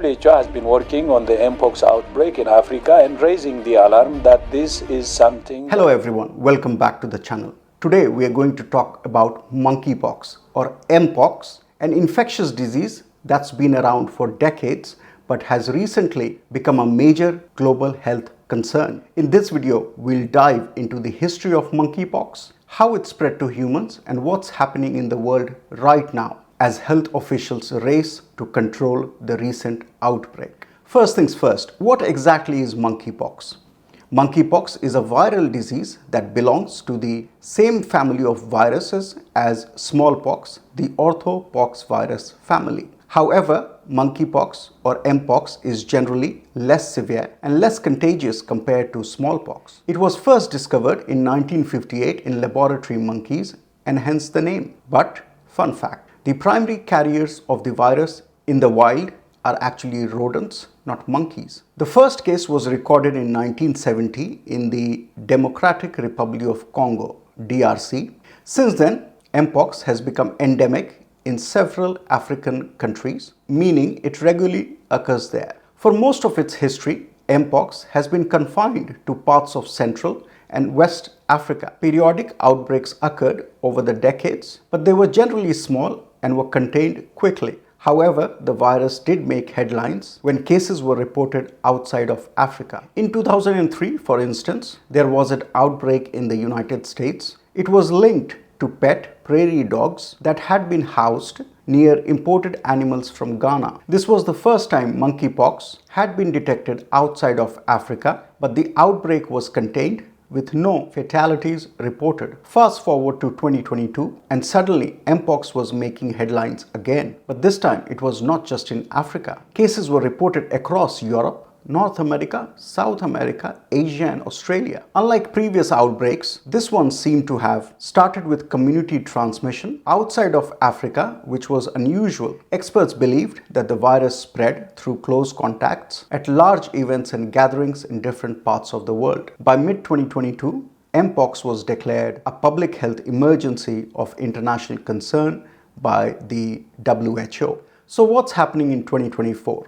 WHO has been working on the Mpox outbreak in Africa and raising the alarm that this is something... Hello everyone, welcome back to the channel. Today we are going to talk about monkeypox or Mpox, an infectious disease that's been around for decades but has recently become a major global health concern. In this video, we'll dive into the history of monkeypox, how it spread to humans, and what's happening in the world right now as health officials race to control the recent outbreak. First things first, what exactly is monkeypox? Monkeypox is a viral disease that belongs to the same family of viruses as smallpox, the orthopox virus family. However, monkeypox or Mpox is generally less severe and less contagious compared to smallpox. It was first discovered in 1958 in laboratory monkeys and hence the name. But, fun fact, the primary carriers of the virus in the wild are actually rodents, not monkeys. The first case was recorded in 1970 in the Democratic Republic of Congo, DRC. Since then, Mpox has become endemic in several African countries, meaning it regularly occurs there. For most of its history, Mpox has been confined to parts of Central and West Africa. Periodic outbreaks occurred over the decades, but they were generally small and were contained quickly. However, the virus did make headlines when cases were reported outside of Africa. In 2003, for instance, there was an outbreak in the United States. It was linked to pet prairie dogs that had been housed near imported animals from Ghana. This was the first time monkeypox had been detected outside of Africa, but the outbreak was contained with no fatalities reported. Fast forward to 2022 and suddenly Mpox was making headlines again. But this time it was not just in Africa. Cases were reported across Europe, North America, South America, Asia and Australia. Unlike previous outbreaks, this one seemed to have started with community transmission outside of Africa, which was unusual. Experts believed that the virus spread through close contacts at large events and gatherings in different parts of the world. By mid-2022, Mpox was declared a public health emergency of international concern by the WHO. So what's happening in 2024?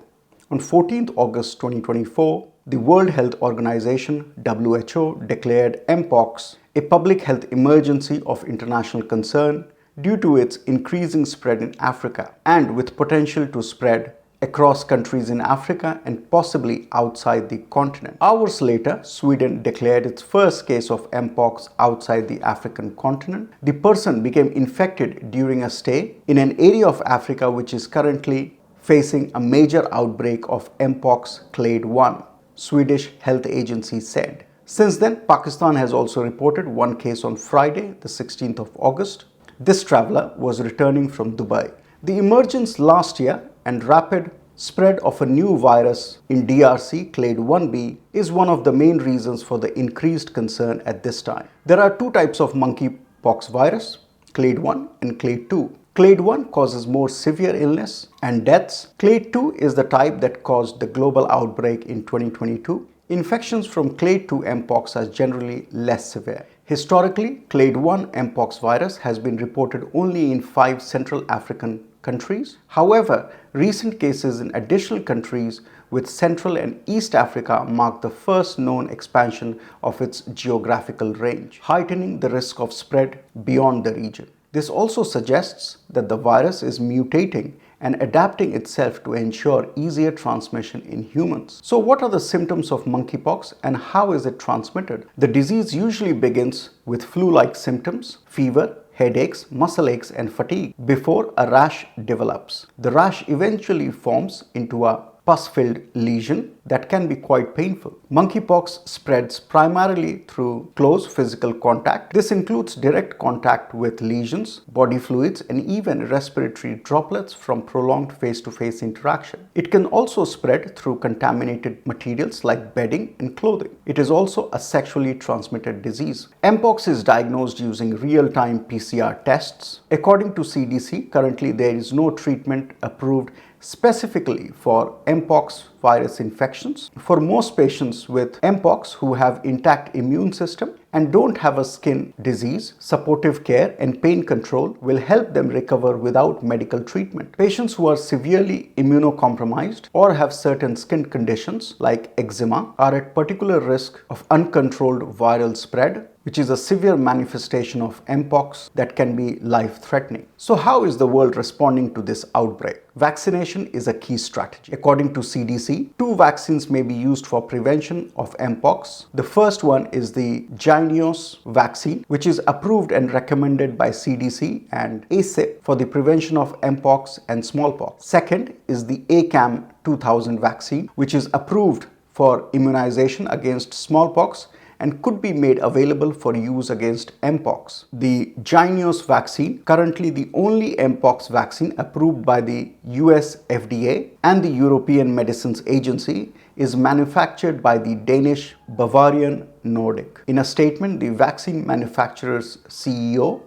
On 14th August 2024, the World Health Organization (WHO) declared Mpox a public health emergency of international concern due to its increasing spread in Africa and with potential to spread across countries in Africa and possibly outside the continent. Hours later, Sweden declared its first case of Mpox outside the African continent. The person became infected during a stay in an area of Africa which is currently facing a major outbreak of Mpox clade 1, Swedish health agency said. Since then, Pakistan has also reported one case on Friday, the 16th of August. This traveler was returning from Dubai. The emergence last year and rapid spread of a new virus in DRC, clade 1b, is one of the main reasons for the increased concern at this time. There are two types of monkeypox virus, clade 1 and clade 2. Clade 1 causes more severe illness and deaths. Clade 2 is the type that caused the global outbreak in 2022. Infections from clade 2 Mpox are generally less severe. Historically, clade 1 Mpox virus has been reported only in 5 Central African countries. However, recent cases in additional countries with Central and East Africa mark the first known expansion of its geographical range, heightening the risk of spread beyond the region. This also suggests that the virus is mutating and adapting itself to ensure easier transmission in humans. So what are the symptoms of monkeypox and how is it transmitted? The disease usually begins with flu-like symptoms, fever, headaches, muscle aches and fatigue before a rash develops. The rash eventually forms into a pus-filled lesion that can be quite painful. Monkeypox spreads primarily through close physical contact. This includes direct contact with lesions, body fluids, and even respiratory droplets from prolonged face-to-face interaction. It can also spread through contaminated materials like bedding and clothing. It is also a sexually transmitted disease. Mpox is diagnosed using real-time PCR tests. According to CDC, currently there is no treatment approved specifically for Mpox virus infections. For most patients with Mpox who have intact immune system, and don't have a skin disease, supportive care and pain control will help them recover without medical treatment. Patients who are severely immunocompromised or have certain skin conditions like eczema are at particular risk of uncontrolled viral spread, which is a severe manifestation of Mpox that can be life-threatening. So how is the world responding to this outbreak? Vaccination is a key strategy. According to CDC, 2 vaccines may be used for prevention of Mpox. The first one is the Jynneos vaccine, which is approved and recommended by CDC and ACIP for the prevention of Mpox and smallpox. Second is the ACAM 2000 vaccine, which is approved for immunization against smallpox and could be made available for use against Mpox. The Jynneos vaccine, currently the only Mpox vaccine approved by the US FDA and the European Medicines Agency, is manufactured by the Danish Bavarian Nordic. In a statement, the vaccine manufacturer's CEO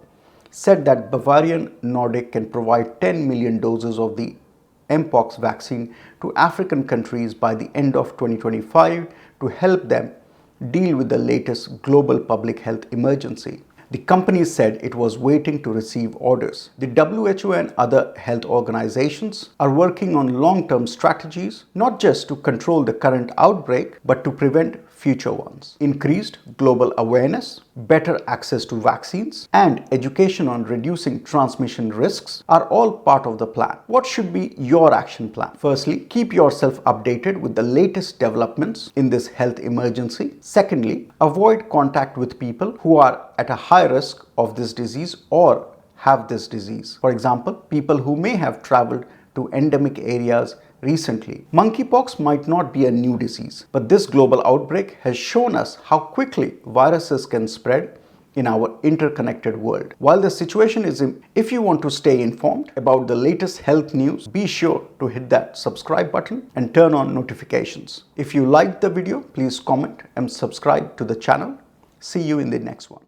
said that Bavarian Nordic can provide 10 million doses of the Mpox vaccine to African countries by the end of 2025 to help them deal with the latest global public health emergency. The company said it was waiting to receive orders. The WHO and other health organizations are working on long-term strategies, not just to control the current outbreak, but to prevent future ones. Increased global awareness, better access to vaccines, and education on reducing transmission risks are all part of the plan. What should be your action plan? Firstly, keep yourself updated with the latest developments in this health emergency. Secondly, avoid contact with people who are at a high risk of this disease or have this disease. For example, people who may have traveled to endemic areas recently. Monkeypox might not be a new disease, but this global outbreak has shown us how quickly viruses can spread in our interconnected world. While the situation is if you want to stay informed about the latest health news, be sure to hit that subscribe button and turn on notifications. If you liked the video, please comment and subscribe to the channel. See you in the next one.